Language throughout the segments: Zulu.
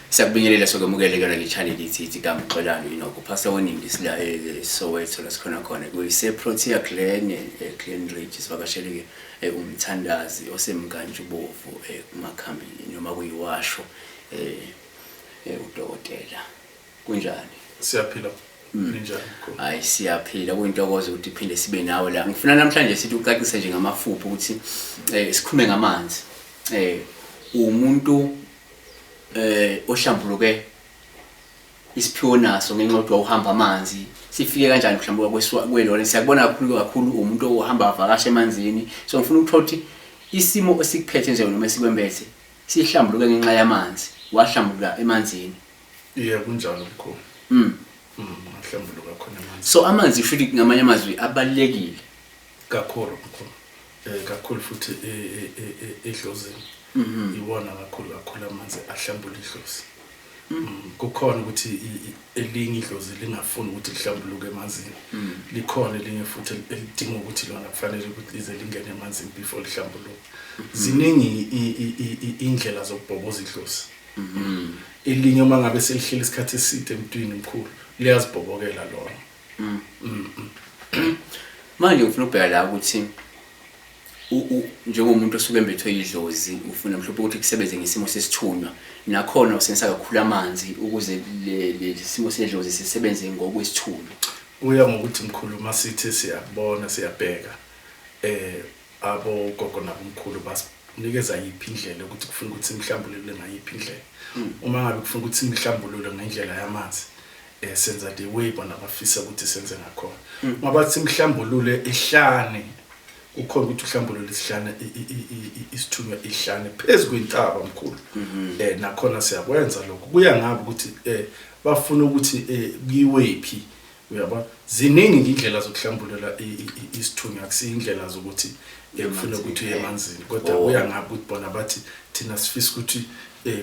Siyakubingelela sokwamukela nge-channel ithi kaMxolani inokho Pastor Weningi sila Soweto la sikhona khona kuyise Protea Glen Glen Ridge sivakashele umthandazi osemnkantshubovu kumakhambi noma kuyiwasho udokotela kunjani siyaphila njani hayi siyaphila kuyintokozo ukuthi iphinde sibe nawe la ngifuna namhlanje sithi ucacise nje ngamafuphi ukuthi sikhume ngamanzi umuntu ohlambuluke isiphiwo naso ngenxa yokuthi uhamba amanzi sifike kanjani kuhlambuluka kwelona siyakubona kakhulu umuntu ohamba avakasha emanzini so ngifuna ukuthola ukuthi isimo esikuphethe nje noma esikwembethe sihlambuluke ngenxa yamanzi wahlambuluka emanzini yebo kunjalo mkhulu ahlambuluka khona amanzi so amanzi futhi ngamanye amazwi abalekile kakhulu mkhulu kakhulu futhi edlozini iwona kakhulu amanzi ahlambula idlozi kukhona ukuthi elinye idlozi lingafuni ukuthi lihlambuluke emanzini likhona elinye futhi elidinga ukuthi lona kufanele ukuthi lize lingene emanzini before lihlambuluke ziningi indlela zokubhoboza idlozi elinye uma ngabe selihleli isikhathi eside emntwini mkhulu liyazibhobokela lona manje ngifuna ukubheka la ukuthi njengomuntu osuke embethwe idlozi ufuna mhlawumbe ukuthi kusebenze ngesimo sesithunywa nakhona usenza kakhulu amanzi ukuze lesimo sedlozi sisebenze ngokwesithunywa uya ngokuthi mkhulu masithi siyabona siyabheka abo gogo nabomkhulu basinikeza yiphi indlela ukuthi kufuna ukuthi imhlambulule ngayiphi indlela uma ngabe kufuna ukuthi imhlambulule ngendlela yamanzi senza the way bona bafisa ukuthi senze ngakhona mabathi imhlambulule ehlane ukhona ukuthi uhlambulule isihlane isithunywa ihlane phezulu kwentaba mkhulu nakhona siyakwenza lokho kuya ngabe ukuthi bafuna ukuthi kuyiwephi uyabona ziningi indlela zokuhlambulula isithunywa akusiyindlela zokuthi ufuna ukuthi uye emanzini kodwa kuya ngabe ukuthi bona bathi thina sifisa ukuthi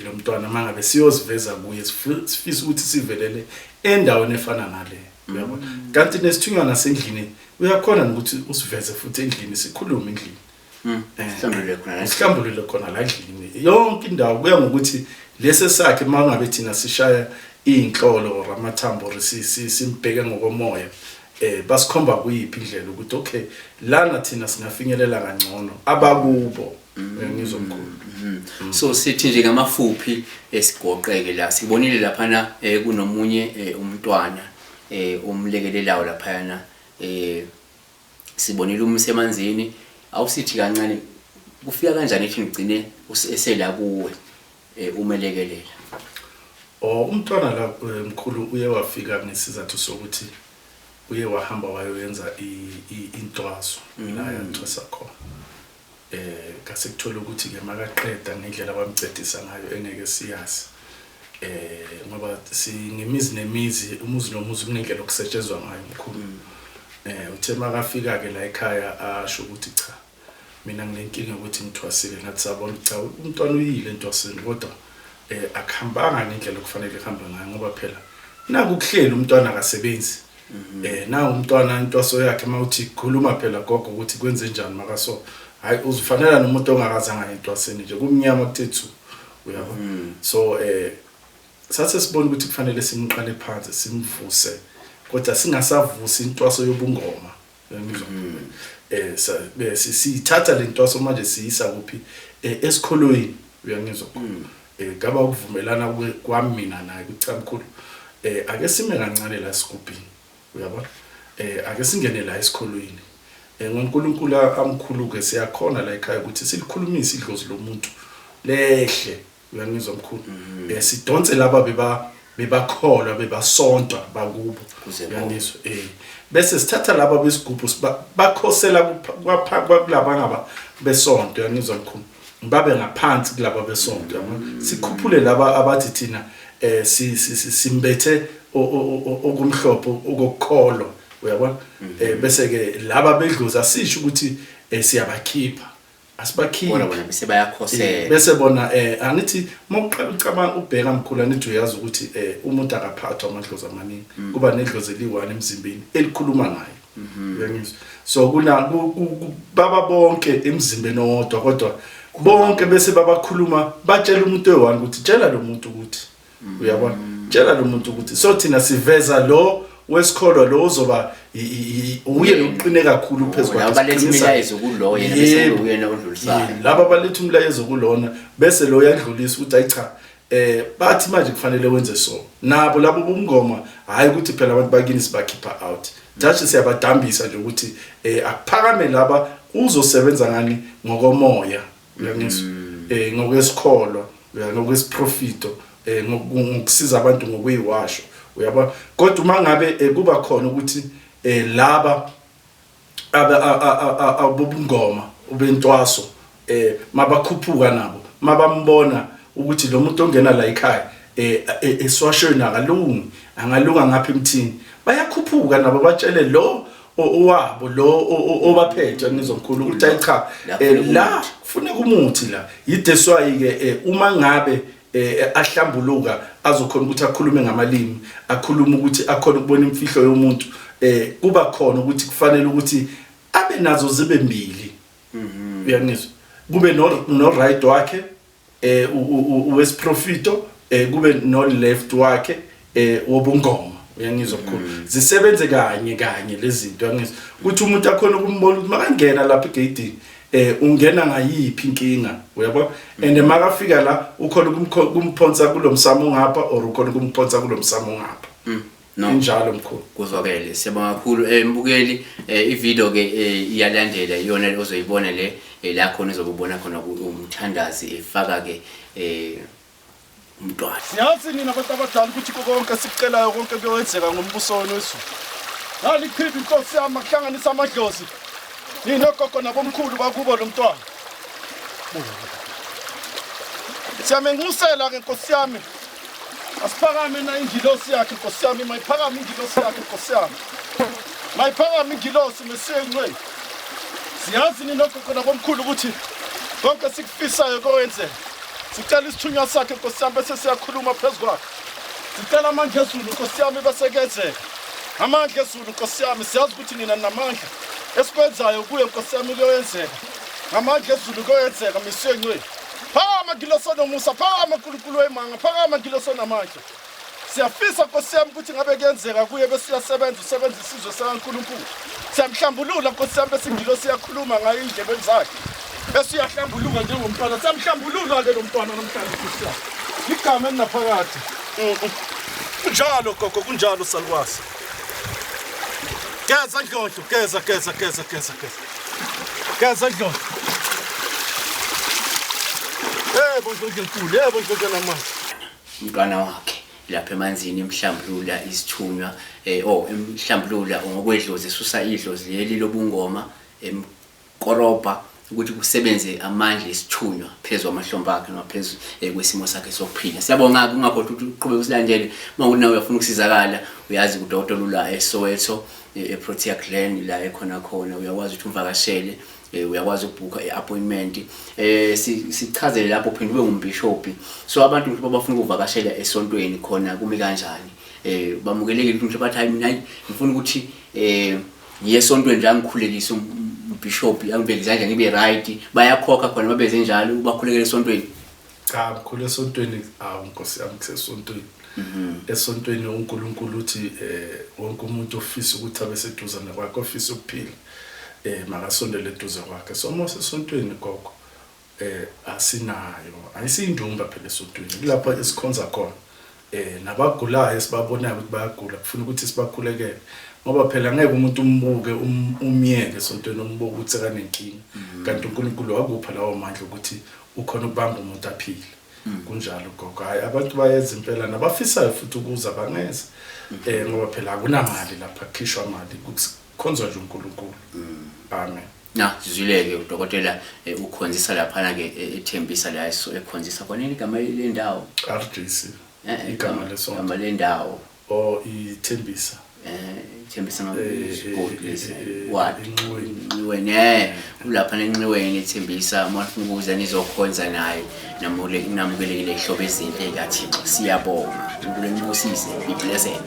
lo mntwana mangabe siyoziveza kuye sifisa ukuthi sivelele endaweni efana nale uyabona kanti nesithunywa nasendlini uyakhona ukuthi usiveze futhi endlini sikhulume endlini sihlambulule khona la endlini yonke indawo kuya ngokuthi lese sakhe mangabe thina sishaya inhlolo ramathambo simbheke ngokomoya basikhomba kuyiphi indlela ukuthi okay lana thina singafinyelela kangcono abakubo ngizomkhulu so sithi nje ngamafuphi esigoqeke la sibonile laphana kunomunye umntwana umlekelelayo laphana sibonile umsemanzini awusithi kancane kufika kanjani ethi ngigcine esela kuwe umelekelela umntwana la mkhulu uye wafika ngesizathu sokuthi uye wahamba wayoyenza intwaso la yantwasa khona kase kuthola ukuthi ke makaqeda ngendlela abamcedisa ngayo engeke siyazi ngoba singemizi nemizi umuzi nomuzi kunendlela okusetshenzwa ngayo mkhulu uthe makafika ke la ekhaya asho ukuthi cha mina nginenkinga ukuthi ngithwasile nathi sabona cha umntwana uyile entwaseni kodwa akuhambanga ngendlela okufanele kuhambe ngayo ngoba phela naku kuhlela umntwana akasebenzi na umntwana intwaso yakhe mawuthi khuluma phela gogo ukuthi kwenze njani makaso hayi uzifanele nomuntu ongakazanga entwaseni nje kumnyama kuthethu uyabona so sathe sibona ukuthi kufanele simqale phansi simvuse kodwa singasavusi intwaso yobungoma ngizwa sithatha le ntwaso manje siyisa kuphi esikholweni uyangizwa ngaba ukuvumelana kwami mina naye ukuthi mkhulu ake sime kancane la esigubhini uyabona ake singene la esikholweni ngoNkulunkulu amkhulu ke siyakhona la ekhaya ukuthi silikhulumise idlozi lomuntu lehle uyangizwa mkhulu sidonse laba bebakholwa bebasonta bakubo uyangizwa bese sithatha laba besigubhu bakhosela kulaba ngaba besonto uyangizwa mkhulu babe ngaphansi kulaba besonto uyabona sikhuphule laba abathi thina simbethe okumhlophe okukholwa uyabona bese ke laba bedlozi asisho ukuthi siyabakhipha asibakhiphi bona bese bayakhosela bese bona angithi mokuqala ucabanga ubheka mkhulu anithi uyazi ukuthi umuntu akaphathwa amadlozi amaningi kuba nedlozi eliwani emzimbeni elikhuluma naye uyangizwa so kuna baba bonke emzimbeni owodwa kodwa bonke bese babakhuluma batshela umuntu oyi-1 ukuthi tshela lo muntu ukuthi uyabona tshela lo muntu ukuthi so thina siveza lo wesikolo lo uzoba uye noqine kakhulu phezulu laba baletha imilayezo kulo yena bese uyena odlulisayo laba baletha umlayezo kulona bese lo yadlulisa ukuthi ayicha bathi manje kufanele wenze so nabo labo bomngoma hayi ukuthi phela abantu bakini sibakhipha out thathi siyabadambisa nje ukuthi akuphakame laba uzosebenza ngani ngokomoya uyangizwa ngokwesikholo ngokwesiprofito ngokusiza abantu ngokuyiwasho uyabona kodwa uma ngabe kuba khona ukuthi laba abobungoma ubentwaso mabakhuphuka nabo mabambona ukuthi lo muntu ongena la ekhaya eswashweni angalunga ngapha emthini bayakhuphuka nabo batshele lo owabo lo obaphethe ngizomkhulu ukuthi ayicha la kufuneka umuthi la yideswayi ke uma ngabe ahlambuluka azokhona ukuthi akhulume ngamalimi akhuluma ukuthi akhona ukubona imfihlo yomuntu kuba khona ukuthi kufanele ukuthi abe nazo zibe mbili uyangizwa kube no right wakhe wesprofito kube no left wakhe wobungoma uyangizwa mkhulu zisebenze kanye lezi zinto uyangizwa ukuthi umuntu akhona ukumbona ukuthi makangena lapha egate ungena ngayiphi inkinga uyabona and makafika la ukhona kumphonsa kulomsamo ngapha or ukhona kumphonsa kulomsamo ngapha no njalo mkhulu kuzwakele siyabonga kakhulu mbukeli ivideo ke iyalandela iyona ozoyibona le la khona uzobona khona umthandazi efaka ke umntwana siyazi nina abantu abadala ukuthi konke sikucelayo konke kuyenzeka ngombuso wethu nali khiphi inkosi yami akuhlanganisa amadlozi nina gogo nabomkhulu bakubo lo mntwana siyamenqusela ke inkosi yami asiphakame na ingilosi yakhe inkosi yami mayiphakame ingilosi yakhe inkosi yami mayiphakame ingilosi mesengcwe siyazi nina gogo nabomkhulu ukuthi konke sikufisayo kwenze sicela isithunywa sakhe inkosi yami bese siyakhuluma phezulu sicela amandla ezulu inkosi yami bese kuyenzeka amandla ezulu inkosi yami siyazi ukuthi nina namandla esikwenzayo kuye inkosi yami kuyenzeka amandla ezulu kuyenzeka misengcwe phakama ngiloso nomusa phakama uNkulunkulu wemanga phakama ngiloso namandla siyafisa inkosi yami ukuthi ngabe kuyenzeka kuye bese siyasebenza usebenza isizwe sikaNkulunkulu siyamhlambulula inkosi yami bese ngilosi yakhuluma ngayo indlebeni zakhe bese uyahlambuluka njengomntwana samhlambulula ke lo mntwana namhlanje inkosi yami igama elinaphakathi kunjalo gogo kunjalo salukwazi geza ndlondlo geza ndlondlo bonke namanje umntwana wakhe lapha emanzini emhlambulula isithunywa emhlambulula ngokwedlozi esusa idlozi leli lobungoma emkoroba ukuthi kusebenze amandla esithunywa phezulu amahlombe akhe naphezulu kwesimo sakhe sokuphila siyabonga ungakhohlwa ukuthi uqhubeke usilandele uma nawe uyafuna ukusizakala uyazi udokotela ula eSoweto eProtea Glen la ekhona uyakwazi ukuthi umvakashele uyakwazi ukubhuka iappointment sichazele lapho phinde ube ngumbishop so abantu ukuthi bafuna ukuvakashela esontweni khona kumi kanjani bamukelekile ukuthi bathi hayi mina ngifuna ukuthi yesontweni nje angikhulekise umbishop angibeke izandla ngibe right bayakhokha khona babeze njalo ubakhulekele esontweni cha mkhulu esontweni inkosi yami kusesontweni esontweni uNkulunkulu uthi wonke umuntu ofisa ukuthi abe seduze nakwakhe ofisa ukuphila makasondele eduze kwakhe somose esontweni gogo asinayo ayisindumba phela esontweni kulapha esikhonza khona nabagulayo sibabonayo ukuthi bayagula kufuna ukuthi sibakhulekele ngoba phela ngeke umuntu umbuke umyeke esontweni umbuke ukuthi kanenkinga kanti uNkulunkulu wakupha lawo mandla ukuthi ukhona ukubamba umuntu aphile kunjalo gogo hayi abantu bayenza impela nabafisayo futhi ukuza bangeze ngoba phela akunamali lapha kukhishwa imali kukhonzwa nje uNkulunkulu amen sizwileke udokotela ukhonzisa lapha ke ethembisa la ekhonzisa khona igama lendawo RDC igama lesonto igama lendawo ithembisa thembisa what wena ulapha enqiweni ethembisa mafuna ukuza nizokhonza naye namukelekile ihlobo ezinhle kaThixo siyabonga uNkulunkulu embusise be blessed